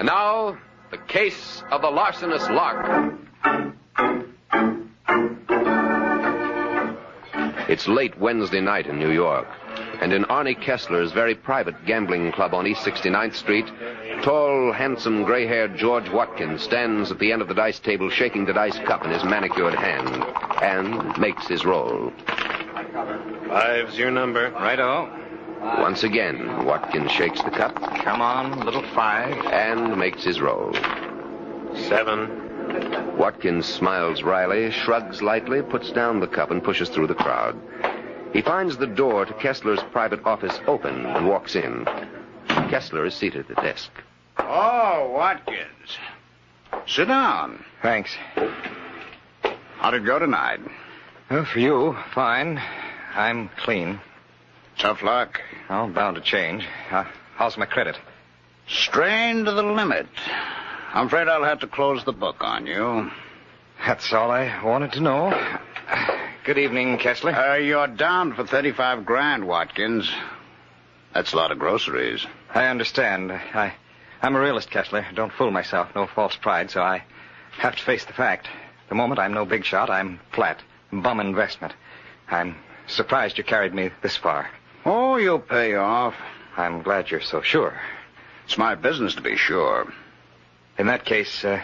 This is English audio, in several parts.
And now, the case of the Larcenous Lark. It's late Wednesday night in New York, and in Arnie Kessler's very private gambling club on East 69th Street, tall, handsome, gray-haired George Watkins stands at the end of the dice table shaking the dice cup in his manicured hand and makes his roll. 5's your number. Righto. Once again, Watkins shakes the cup. Come on, little 5. And makes his roll. 7. Watkins smiles wryly, shrugs lightly, puts down the cup, and pushes through the crowd. He finds the door to Kessler's private office open and walks in. Kessler is seated at the desk. Oh, Watkins. Sit down. Thanks. How'd it go tonight? Well, for you, fine. I'm clean. Tough luck. Oh, bound to change. How's my credit? Strained to the limit. I'm afraid I'll have to close the book on you. That's all I wanted to know. Good evening, Kessler. You're down for 35 grand, Watkins. That's a lot of groceries. I understand. I'm a realist, Kessler. Don't fool myself. No false pride, so I have to face the fact. At the moment, I'm no big shot. I'm flat. Bum investment. I'm surprised you carried me this far. Oh, you'll pay off. I'm glad you're so sure. It's my business to be sure. In that case, a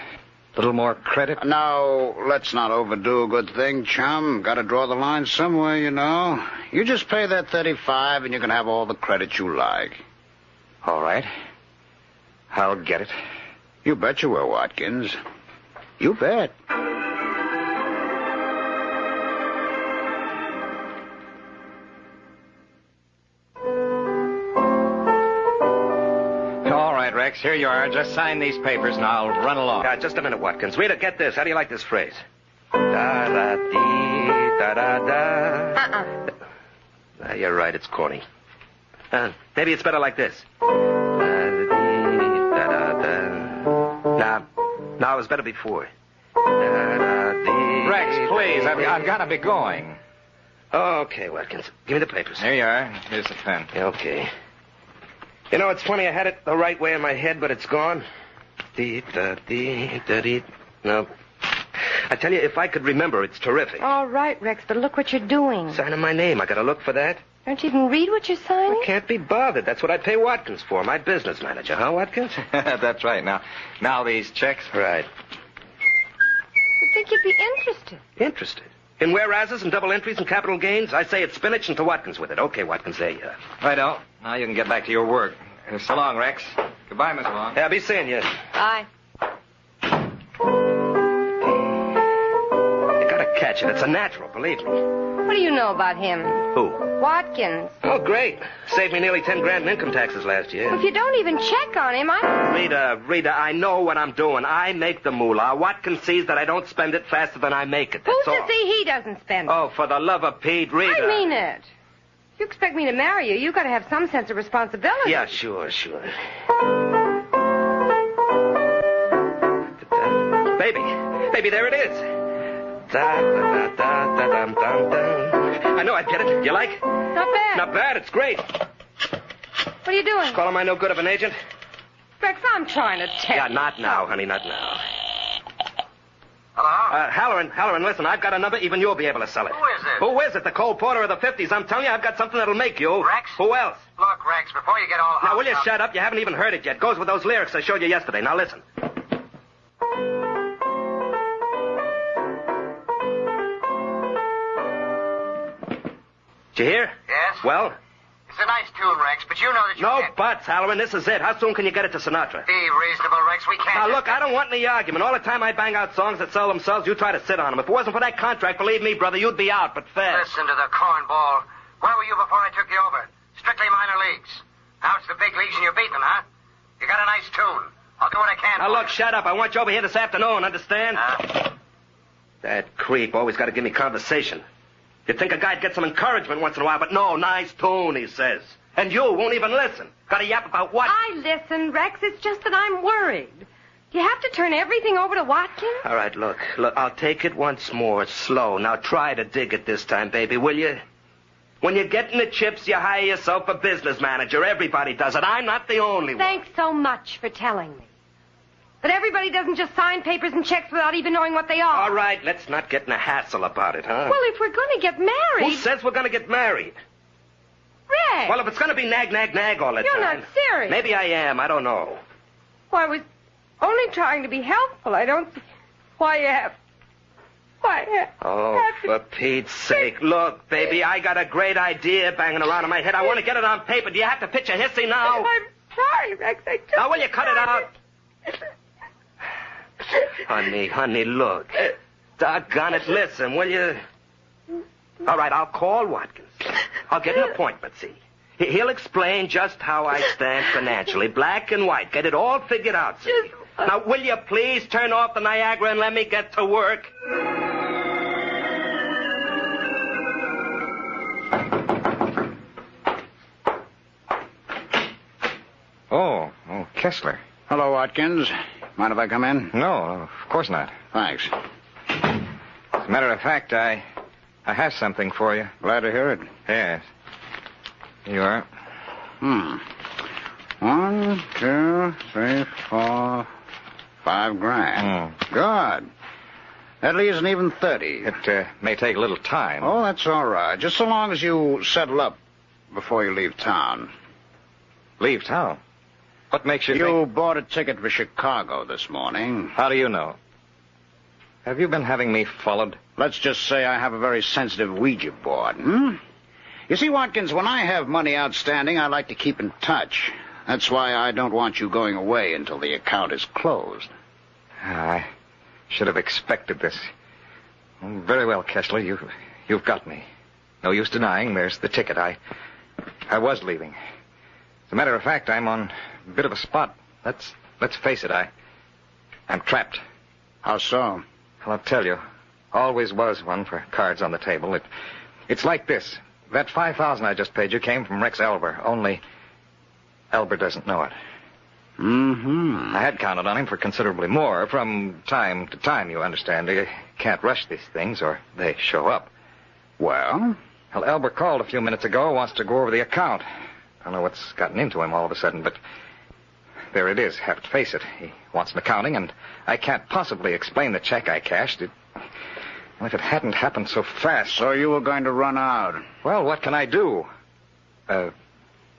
little more credit? Now, let's not overdo a good thing, chum. Got to draw the line somewhere, you know. You just pay that 35 and you can have all the credit you like. All right. I'll get it. You bet you will, Watkins. You bet. Rex, here you are. Just sign these papers and I'll run along. Just a minute, Watkins. Rita, get this. How do you like this phrase? Da-da-dee-da-da-da. You're right. It's corny. Maybe it's better like this. Da-da-da. No, it was better before. Rex, please. I've got to be going. Okay, Watkins. Give me the papers. Here you are. Here's the pen. Okay. You know, it's funny, I had it the right way in my head, but it's gone. Dee-da-dee-da-dee. No. I tell you, if I could remember, it's terrific. All right, Rex, but look what you're doing. Signing my name. I gotta look for that. Don't you even read what you're signing? I can't be bothered. That's what I pay Watkins for, my business manager, huh, Watkins? That's right. Now these checks. Right. You'd think you'd be interested. Interested? In whereases and double entries and capital gains? I say it's spinach and to Watkins with it. Okay, Watkins, there you are. Righto. Now you can get back to your work. So long, Rex. Goodbye, Miss Long. Yeah, be seeing you. Bye. You gotta catch it. It's a natural, believe me. What do you know about him? Who? Watkins. Oh, great. Saved me nearly 10 grand in income taxes last year. Well, if you don't even check on him, Rita, I know what I'm doing. I make the moolah. Watkins sees that I don't spend it faster than I make it. Who's That's to see he doesn't spend it? Oh, for the love of Pete, Rita. I mean it. If you expect me to marry you got to have some sense of responsibility. Yeah, sure. Baby, there it is. I know I'd get it. You like? Not bad. Not bad. It's great. What are you doing? Calling my no good of an agent? Rex, I'm trying to tell you. Yeah, not now, honey, not now. Hello? Halloran, listen, I've got a number, even you'll be able to sell it. Who is it? Who is it? The Cole Porter of the 50s. I'm telling you, I've got something that'll make you. Rex? Who else? Look, Rex, before you get all... Now, will you shut up? You haven't even heard it yet. Goes with those lyrics I showed you yesterday. Now, listen. Did you hear? Yes? Well? It's a nice tune, Rex, but you know that you No can't... buts, Halloran. This is it. How soon can you get it to Sinatra? Be reasonable, Rex. We can't... Now, look, I don't want any argument. All the time I bang out songs that sell themselves, you try to sit on them. If it wasn't for that contract, believe me, brother, you'd be out, but fast. Listen to the cornball. Where were you before I took you over? Strictly minor leagues. Now it's the big leagues and you're beating them, huh? You got a nice tune. I'll do what I can Now, for look, you. shut up. I want you over here this afternoon, understand? That creep always got to give me conversation. You'd think a guy'd get some encouragement once in a while, but no, nice tune, he says. And you won't even listen. Got to yap about what? I listen, Rex. It's just that I'm worried. Do you have to turn everything over to Watkins? All right, look, I'll take it once more, slow. Now try to dig it this time, baby, will you? When you get in the chips, you hire yourself a business manager. Everybody does it. I'm not the only one. Thanks so much for telling me. That everybody doesn't just sign papers and checks without even knowing what they are. All right, let's not get in a hassle about it, huh? Well, if we're going to get married... Who says we're going to get married? Rex! Well, if it's going to be nag, nag, nag all the You're time... not serious. Maybe I am. I don't know. Well, I was only trying to be helpful. I don't see why you have... Oh, for Pete's sake. Look, baby, I got a great idea banging around in my head. I want to get it on paper. Do you have to pitch a hissy now? I'm sorry, Rex. I just... Now, will you cut it out? Honey, look. Doggone it, listen, will you? All right, I'll call Watkins. I'll get an appointment, see. He'll explain just how I stand financially, black and white. Get it all figured out, see. Now, will you please turn off the Niagara and let me get to work? Oh, Kessler. Hello, Watkins. Mind if I come in? No, of course not. Thanks. As a matter of fact, I have something for you. Glad to hear it. Yes. Here you are. 1, 2, 3, 4, $5,000. Good. That leaves an even 30. It may take a little time. Oh, that's all right. Just so long as you settle up before you leave town. Leave town? What makes you You think... bought a ticket for Chicago this morning. How do you know? Have you been having me followed? Let's just say I have a very sensitive Ouija board, You see, Watkins, when I have money outstanding, I like to keep in touch. That's why I don't want you going away until the account is closed. I should have expected this. Very well, Kessler, you've got me. No use denying there's the ticket. I was leaving. As a matter of fact, I'm on a bit of a spot. Let's face it, I'm trapped. How so? Well, I'll tell you. Always was one for cards on the table. It's like this. That $5,000 I just paid you came from Rex Elber, only Elber doesn't know it. I had counted on him for considerably more. From time to time, you understand. You can't rush these things or they show up. Well? Well, Elber called a few minutes ago, wants to go over the account. I don't know what's gotten into him all of a sudden, but there it is. Have to face it. He wants an accounting, and I can't possibly explain the check I cashed. Well, if it hadn't happened so fast... So you were going to run out? Well, what can I do?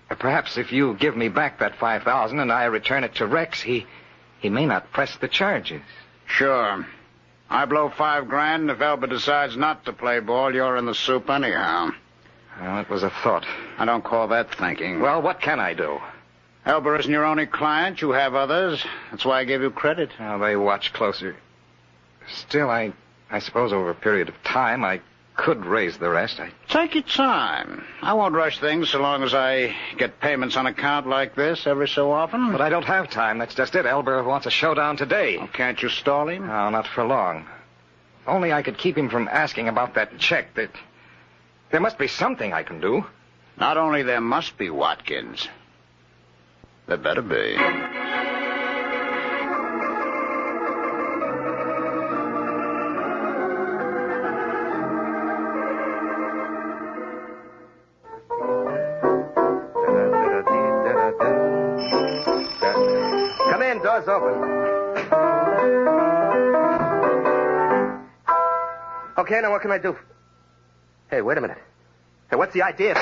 Perhaps if you give me back that $5,000 and I return it to Rex, he may not press the charges. Sure. I blow $5,000. If Elba decides not to play ball, you're in the soup anyhow. Well, it was a thought. I don't call that thinking. Well, what can I do? Elba isn't your only client. You have others. That's why I gave you credit. Well, they watch closer. Still, I suppose over a period of time I could raise the rest. Take your time. I won't rush things so long as I get payments on account like this every so often. But I don't have time. That's just it. Elber wants a showdown today. Oh, can't you stall him? No, not for long. If only I could keep him from asking about that check. There must be something I can do. Not only there must be, Watkins. There better be. Come in, door's open. Okay, now what can I do? Hey, wait a minute. Hey, what's the idea?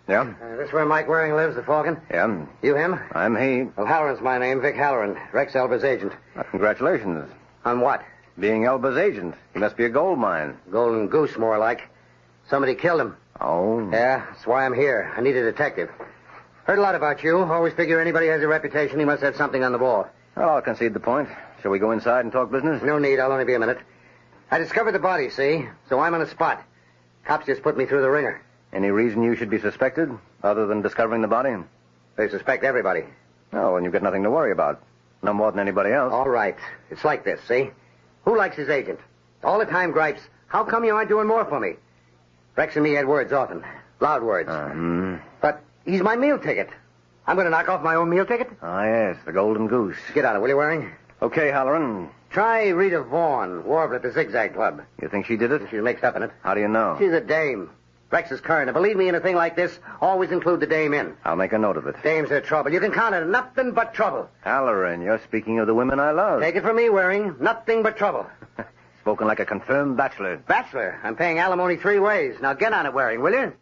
Yeah? This where Mike Waring lives, the Falcon? Yeah, You him? I'm he. Well, Halloran's my name, Vic Halloran, Rex Elber's agent. Congratulations. On what? Being Elba's agent. He must be a gold mine. Golden Goose, more like. Somebody killed him. Oh? Yeah, that's why I'm here. I need a detective. Heard a lot about you. Always figure anybody has a reputation, he must have something on the ball. Well, I'll concede the point. Shall we go inside and talk business? No need, I'll only be a minute. I discovered the body, see? So I'm on the spot. Cops just put me through the ringer. Any reason you should be suspected, other than discovering the body? They suspect everybody. Oh, and you've got nothing to worry about. No more than anybody else. All right. It's like this, see? Who likes his agent? All the time gripes. How come you aren't doing more for me? Rex and me had words often. Loud words. Hmm. But he's my meal ticket. I'm going to knock off my own meal ticket. Ah, yes, the Golden Goose. Get on it, will you, Waring? Okay, Halloran. Try Rita Vaughn, warbler at the Zigzag Club. You think she did it? She's mixed up in it. How do you know? She's a dame. Rex is current. And believe me, in a thing like this, always include the dame in. I'll make a note of it. Dames are trouble. You can count on nothing but trouble. Halloran, you're speaking of the women I love. Take it from me, Waring. Nothing but trouble. Spoken like a confirmed bachelor. Bachelor, I'm paying alimony 3 ways. Now get on it, Waring, will you?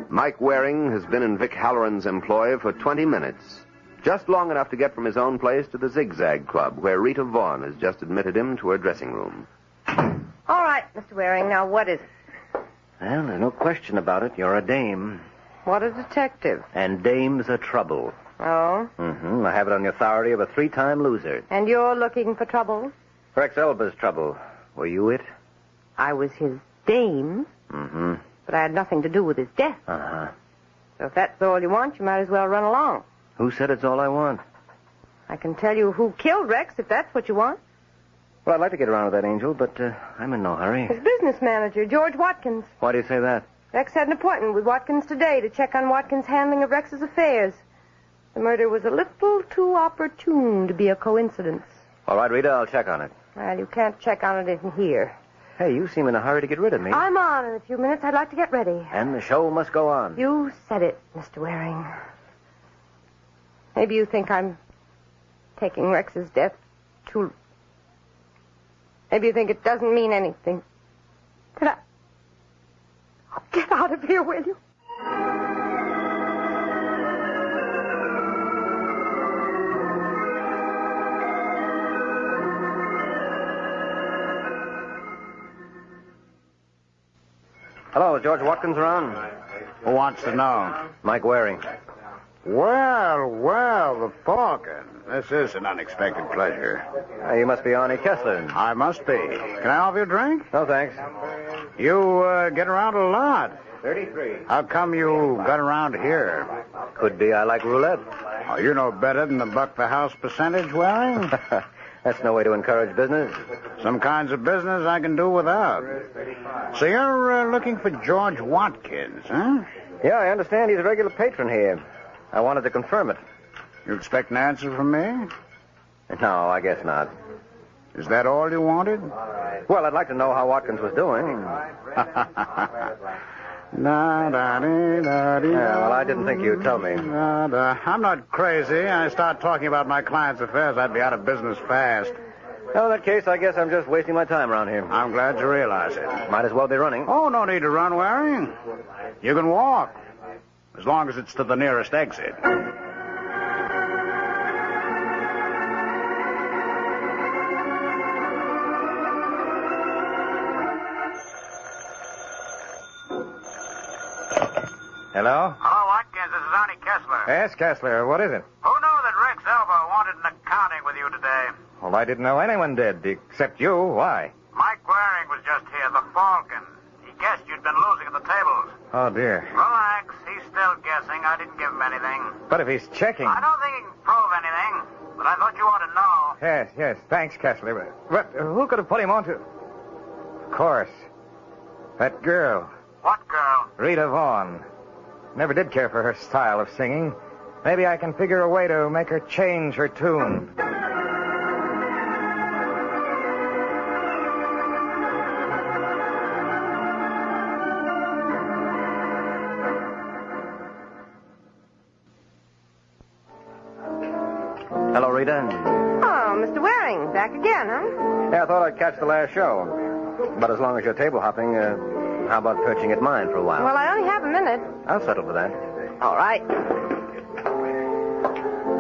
Mike Waring has been in Vic Halloran's employ for 20 minutes. Just long enough to get from his own place to the Zigzag Club, where Rita Vaughn has just admitted him to her dressing room. All right, Mr. Waring, now what is it? Well, there's no question about it. You're a dame. What a detective. And dames are trouble. Oh? Mm-hmm. I have it on the authority of a 3-time loser. And you're looking for trouble? Rex Elba's trouble. Were you it? I was his dame, Mm-hmm. but I had nothing to do with his death. Uh-huh. So if that's all you want, you might as well run along. Who said it's all I want? I can tell you who killed Rex if that's what you want. Well, I'd like to get around to that, Angel, but I'm in no hurry. His business manager, George Watkins. Why do you say that? Rex had an appointment with Watkins today to check on Watkins' handling of Rex's affairs. The murder was a little too opportune to be a coincidence. All right, Rita, I'll check on it. Well, you can't check on it in here. Hey, you seem in a hurry to get rid of me. I'm on in a few minutes. I'd like to get ready. And the show must go on. You said it, Mr. Waring. Maybe you think I'm taking Rex's death too... Maybe you think it doesn't mean anything. But Oh, get out of here, will you? Hello, is George Watkins around? Who wants to know? Mike Waring. Well, the Falcon. This is an unexpected pleasure. You must be Arnie Kessler. I must be. Can I offer you a drink? No, thanks. You get around a lot. 33. How come you got around here? Could be I like roulette. Oh, you know better than the buck per house percentage, Waring. That's no way to encourage business. Some kinds of business I can do without. So you're looking for George Watkins, huh? Yeah, I understand he's a regular patron here. I wanted to confirm it. You expect an answer from me? No, I guess not. Is that all you wanted? Well, I'd like to know how Watkins was doing. Well, I didn't think you'd tell me. I'm not crazy. I start talking about my client's affairs, I'd be out of business fast. Well, in that case, I guess I'm just wasting my time around here. I'm glad you realize it. Might as well be running. Oh, no need to run, Waring. You can walk, as long as it's to the nearest exit. Hello? Hello, Watkins. This is Arnie Kessler. Yes, Kessler. What is it? Who knew that Rex Elba wanted an accounting with you today? Well, I didn't know anyone did, except you. Why? Mike Waring was just here, the Falcon. He guessed you'd been losing at the tables. Oh, dear. Relax. He's still guessing. I didn't give him anything. But if he's checking... I don't think he can prove anything, but I thought you ought to know. Yes. Thanks, Kessler. But who could have put him on to... Of course. That girl. What girl? Rita Vaughn. Never did care for her style of singing. Maybe I can figure a way to make her change her tune. Hello, Rita. Oh, Mr. Waring, back again, huh? Yeah, I thought I'd catch the last show. But as long as you're table hopping, how about perching at mine for a while? Well, I only have a minute. I'll settle for that. All right.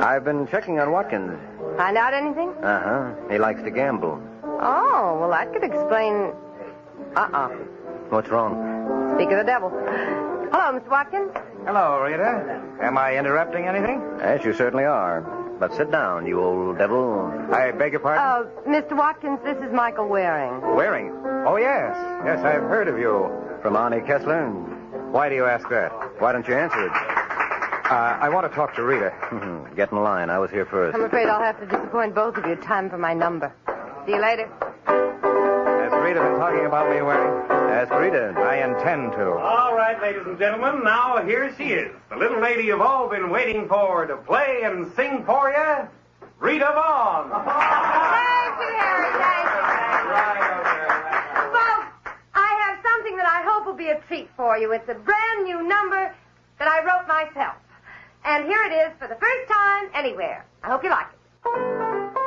I've been checking on Watkins. Find out anything? Uh-huh. He likes to gamble. Oh, well, that could explain... What's wrong? Speak of the devil. Hello, Mr. Watkins. Hello, Rita. Am I interrupting anything? Yes, you certainly are. But sit down, you old devil. I beg your pardon? Mr. Watkins, this is Michael Waring. Waring? Oh, yes. Yes, I've heard of you. From Arnie Kessler. Why do you ask that? Why don't you answer it? I want to talk to Rita. Get in line. I was here first. I'm afraid I'll have to disappoint both of you. Time for my number. See you later. Has Rita been talking about me, Waring? Ask Rita. I intend to. All right, ladies and gentlemen, now here she is. The little lady you've all been waiting for to play and sing for you, Rita Vaughn. Thank you, Harry. Thank you. Folks, I have something that I hope will be a treat for you. It's a brand new number that I wrote myself. And here it is for the first time anywhere. I hope you like it.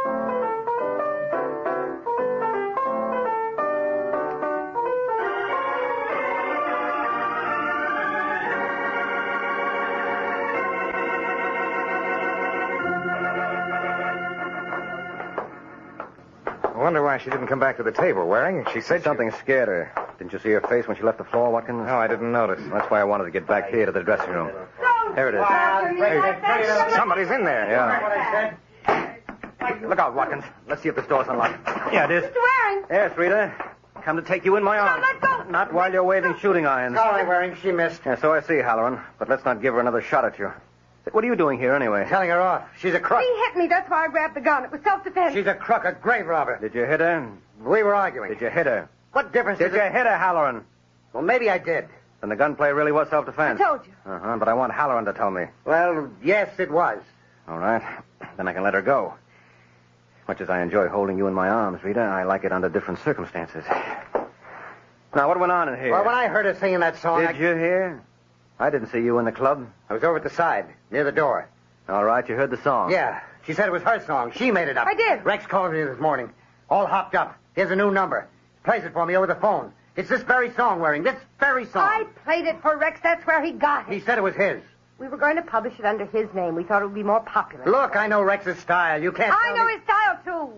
I wonder why she didn't come back to the table, Waring. She said Something scared her. Didn't you see her face when she left the floor, Watkins? No, I didn't notice. That's why I wanted to get back here to the dressing room. There it is. Somebody's in there. Yeah. Look out, Watkins. Let's see if this door's unlocked. Yeah, it is. Mr. Waring. Yes, Rita. Come to take you in my arms. let go. Not while you're waving shooting irons. Sorry, Waring. She missed. Yeah, so I see, Halloran. But let's not give her another shot at you. What are you doing here, anyway? Telling her off. She's a crook. He hit me. That's why I grabbed the gun. It was self-defense. She's a crook, a grave robber. Did you hit her? We were arguing. Did you hit her? What difference Did does you it... hit her, Halloran? Well, maybe I did. Then the gunplay really was I self-defense. told you. Uh-huh, but I want Halloran to tell me. Well, yes, it was. All right. Then I can let her go. Much as I enjoy holding you in my arms, Rita, I like it under different circumstances. Now, what went on in here? Well, when I heard her singing that song, Did you hear? I didn't see you in the club. I was over at the side, near the door. All right, you heard the song. Yeah, she said it was her song. She made it up. I did. Rex called me this morning, all hopped up. Here's a new number. Plays it for me over the phone. It's this very song, Waring. This very song. I played it for Rex. That's where he got He it. said it was his. We were going to publish it under his name. We thought it would be more popular. Look, I know Rex's style. You can't I tell know me... his style, too.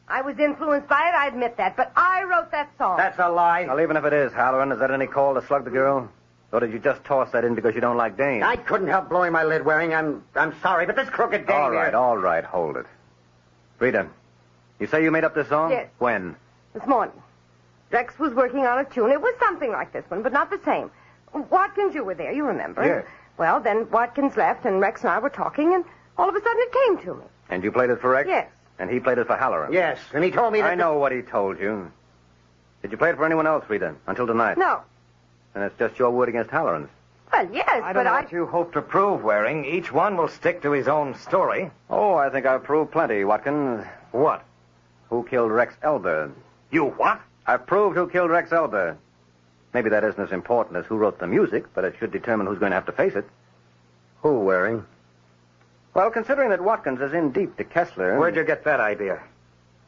I was influenced by it, I admit that. But I wrote that song. That's a lie. Well, even if it is, Halloran, is that any call to slug the girl? Or did you just toss that in because you don't like dames? I couldn't help blowing my lid, Waring. I'm sorry, but this crooked dame All right, hold it. Rita, you say you made up this song? Yes. When? This morning. Rex was working on a tune. It was something like this one, but not the same. Watkins, you were there, you remember. Yes. Well, then Watkins left, and Rex and I were talking, and all of a sudden it came to me. And you played it for Rex? Yes. And he played it for Halloran? Yes, and he told me that... I know what he told you. Did you play it for anyone else, Rita, until tonight? No. And it's just your word against Halloran's. Well, yes, I don't but know what you hope to prove, Waring. Each one will stick to his own story. Oh, I think I've proved plenty, Watkins. What? Who killed Rex Elder? You what? I've proved who killed Rex Elder. Maybe that isn't as important as who wrote the music, but it should determine who's going to have to face it. Who, Waring? Well, considering that Watkins is in deep to Kessler... Where'd you get that idea?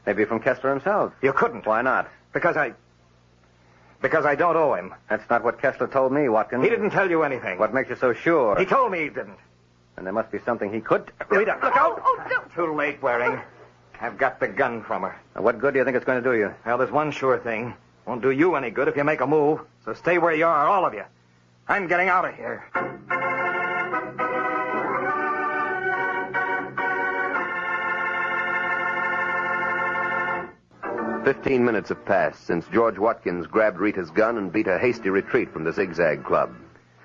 Maybe from Kessler himself. You couldn't. Why not? Because I don't owe him. That's not what Kessler told me, Watkins. He didn't tell you anything. What makes you so sure? He told me he didn't. And there must be something he could... Rita, look out! Oh, don't. Too late, Waring. I've got the gun from her. Now, what good do you think it's going to do you? Well, there's one sure thing. Won't do you any good if you make a move. So stay where you are, all of you. I'm getting out of here. 15 minutes have passed since George Watkins grabbed Rita's gun and beat a hasty retreat from the Zigzag Club.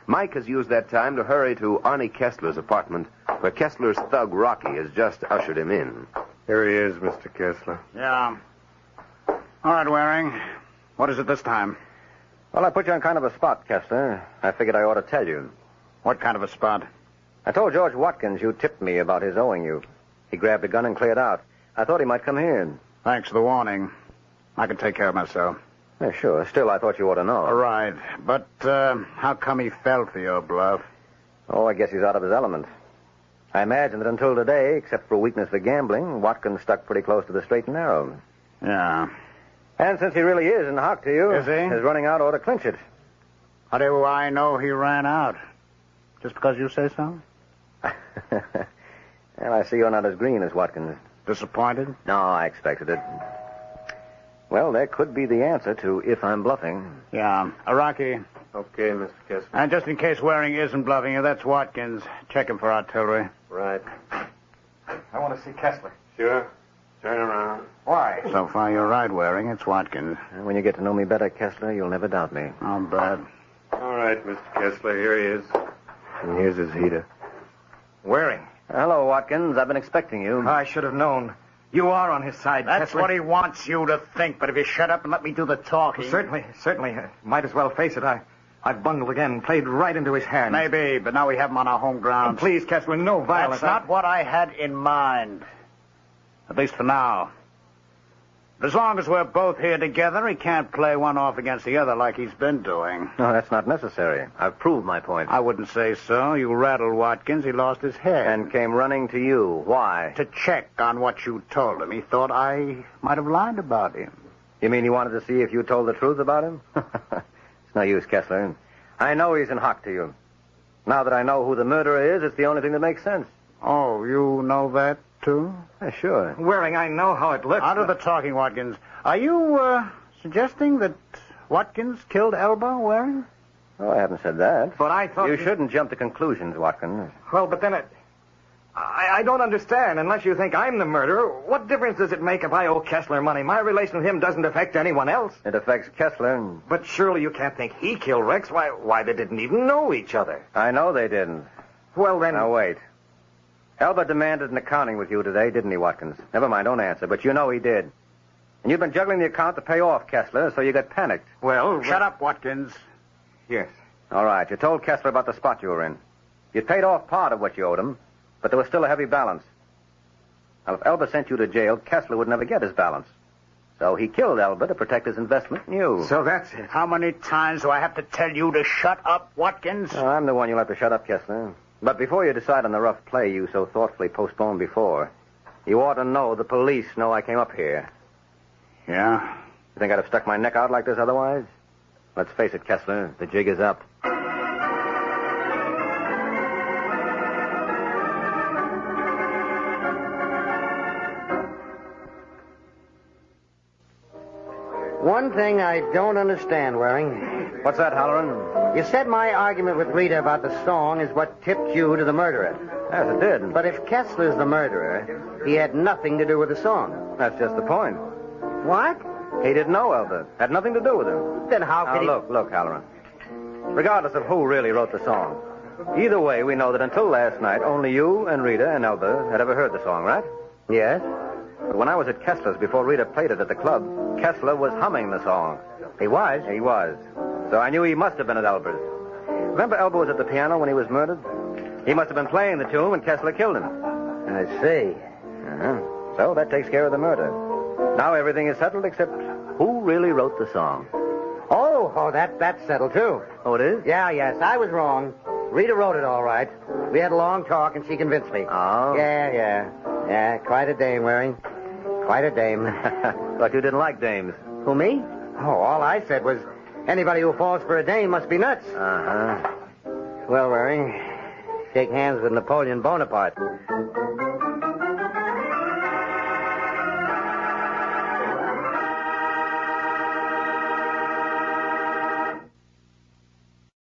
Mike has used that time to hurry to Arnie Kessler's apartment, where Kessler's thug Rocky has just ushered him in. Here he is, Mr. Kessler. Yeah. All right, Waring. What is it this time? Well, I put you on kind of a spot, Kessler. I figured I ought to tell you. What kind of a spot? I told George Watkins you tipped me about his owing you. He grabbed a gun and cleared out. I thought he might come here. Thanks for the warning. I can take care of myself. Yeah, sure. Still, I thought you ought to know. All right. But how come he fell for your bluff? Oh, I guess he's out of his element. I imagine that until today, except for weakness for gambling, Watkins stuck pretty close to the straight and narrow. Yeah. And since he really is in hock to you, Is he? his running out ought to clinch it. How do I know he ran out? Just because you say so? Well, I see you're not as green as Watkins. Disappointed? No, I expected it. Well, there could be the answer to if I'm bluffing. Yeah. Rocky. Okay, Mr. Kessler. And just in case Waring isn't bluffing you, that's Watkins. Check him for artillery. Right. I want to see Kessler. Sure. Turn around. Why? So far, you're right, Waring. It's Watkins. And when you get to know me better, Kessler, you'll never doubt me. Not bad. All right, Mr. Kessler, here he is. And here's his heater. Waring. Hello, Watkins. I've been expecting you. I should have known. You are on his side, That's Kessler. what he wants you to think, but if you shut up and let me do the talking... Certainly. Might as well face it. I've bungled again, played right into his hands. Maybe, but now we have him on our home ground. Please, Kessler, no violence. That's not what I had in mind. At least for now. As long as we're both here together, he can't play one off against the other like he's been doing. No, that's not necessary. I've proved my point. I wouldn't say so. You rattled Watkins. He lost his head. And came running to you. Why? To check on what you told him. He thought I might have lied about him. You mean he wanted to see if you told the truth about him? It's no use, Kessler. I know he's in hock to you. Now that I know who the murderer is, it's the only thing that makes sense. Oh, you know that, too? Yeah, sure. Waring, I know how it looks. Out of the talking, Watkins. Are you, suggesting that Watkins killed Elba, Waring? Oh, I haven't said that. But I thought... You shouldn't jump to conclusions, Watkins. Well, but then I don't understand. Unless you think I'm the murderer, what difference does it make if I owe Kessler money? My relation with him doesn't affect anyone else. It affects Kessler. But surely you can't think he killed Rex. Why, they didn't even know each other. I know they didn't. Well, then... Now, wait. Elba demanded an accounting with you today, didn't he, Watkins? Never mind, don't answer, but you know he did. And you've been juggling the account to pay off Kessler, so you got panicked. Well... Shut up, Watkins. Yes. All right, you told Kessler about the spot you were in. You'd paid off part of what you owed him, but there was still a heavy balance. Now, if Elba sent you to jail, Kessler would never get his balance. So he killed Elba to protect his investment in you. So that's it. How many times do I have to tell you to shut up, Watkins? Oh, I'm the one you'll have to shut up, Kessler. But before you decide on the rough play you so thoughtfully postponed before, you ought to know the police know I came up here. Yeah? You think I'd have stuck my neck out like this otherwise? Let's face it, Kessler, the jig is up. One thing I don't understand, Waring. What's that, Halloran? You said my argument with Rita about the song is what tipped you to the murderer. Yes, it did. But if Kessler's the murderer, he had nothing to do with the song. That's just the point. What? He didn't know Elba. Had nothing to do with him. Then how could he... Look, Halloran. Regardless of who really wrote the song, either way, we know that until last night, only you and Rita and Elba had ever heard the song, right? Yes? But when I was at Kessler's before Rita played it at the club, Kessler was humming the song. He was? He was. So I knew he must have been at Elba's. Remember Elba was at the piano when he was murdered? He must have been playing the tune when Kessler killed him. I see. Uh-huh. So that takes care of the murder. Now everything is settled except who really wrote the song. Oh, that's settled, too. Oh, it is? Yes, I was wrong. Rita wrote it all right. We had a long talk, and she convinced me. Oh? Yeah, quite a dame, Waring. Quite a dame. Thought you didn't like dames. Who, me? Oh, all I said was anybody who falls for a dame must be nuts. Uh-huh. Well, Waring, shake hands with Napoleon Bonaparte.